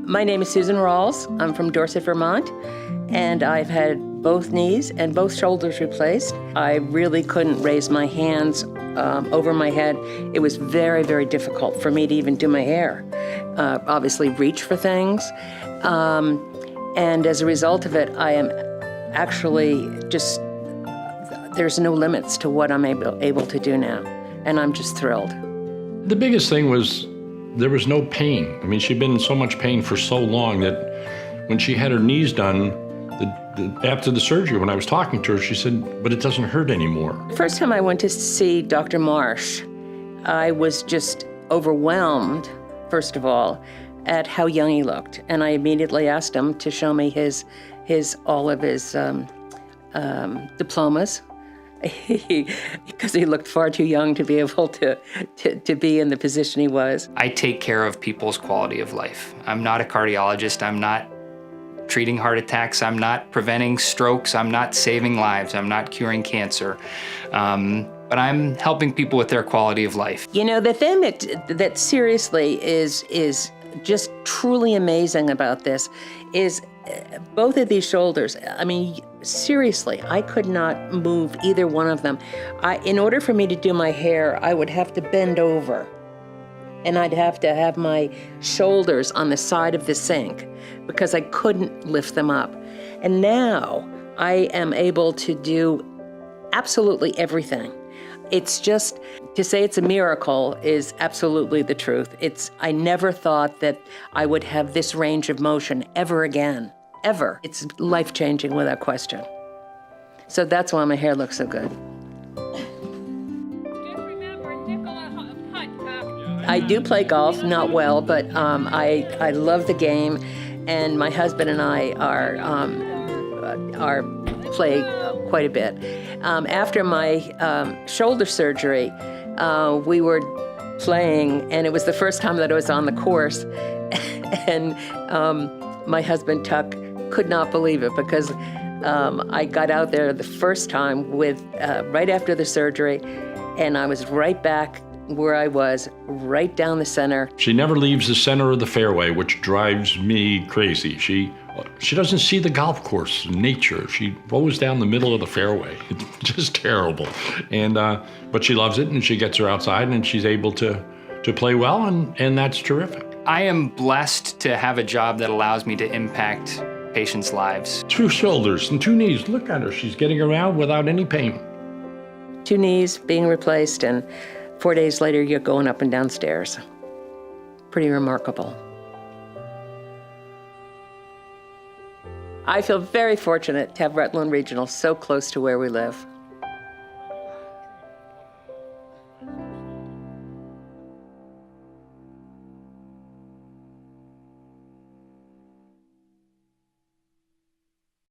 My name is Susan Rawls. I'm from Dorset, Vermont, and I've had both knees and both shoulders replaced. I really couldn't raise my hands over my head. It was very, very difficult for me to even do my hair. Obviously reach for things. And as a result of it, I am actually just, there's no limits to what I'm able to do now. And I'm just thrilled. The biggest thing was there was no pain. I mean, she'd been in so much pain for so long that when she had her knees done, after the surgery, when I was talking to her, she said, but it doesn't hurt anymore. The first time I went to see Dr. Marsh, I was just overwhelmed, first of all, at how young he looked. And I immediately asked him to show me all of his diplomas. Because he looked far too young to be able to be in the position he was. I take care of people's quality of life. I'm not a cardiologist. I'm not treating heart attacks. I'm not preventing strokes. I'm not saving lives. I'm not curing cancer. But I'm helping people with their quality of life. You know, the thing that seriously is just truly amazing about this is both of these shoulders. I mean, seriously, I could not move either one of them. In order for me to do my hair, I would have to bend over, and I'd have to have my shoulders on the side of the sink because I couldn't lift them up. And now I am able to do absolutely everything. It's just, to say it's a miracle is absolutely the truth. I never thought that I would have this range of motion ever again, ever. It's life-changing without question. So that's why my hair looks so good. I do play golf, not well, but I love the game, and my husband and I play quite a bit. After my shoulder surgery, we were playing, and it was the first time that I was on the course, and my husband, Tuck, could not believe it because I got out there the first time right after the surgery, and I was right back where I was, right down the center. She never leaves the center of the fairway, which drives me crazy. She doesn't see the golf course, nature. She goes down the middle of the fairway. It's just terrible. And but she loves it, and she gets her outside, and she's able to play well, and that's terrific. I am blessed to have a job that allows me to impact patients' lives. 2 shoulders and 2 knees. Look at her. She's getting around without any pain. 2 knees being replaced, and 4 days later, you're going up and down stairs. Pretty remarkable. I feel very fortunate to have Rutland Regional so close to where we live.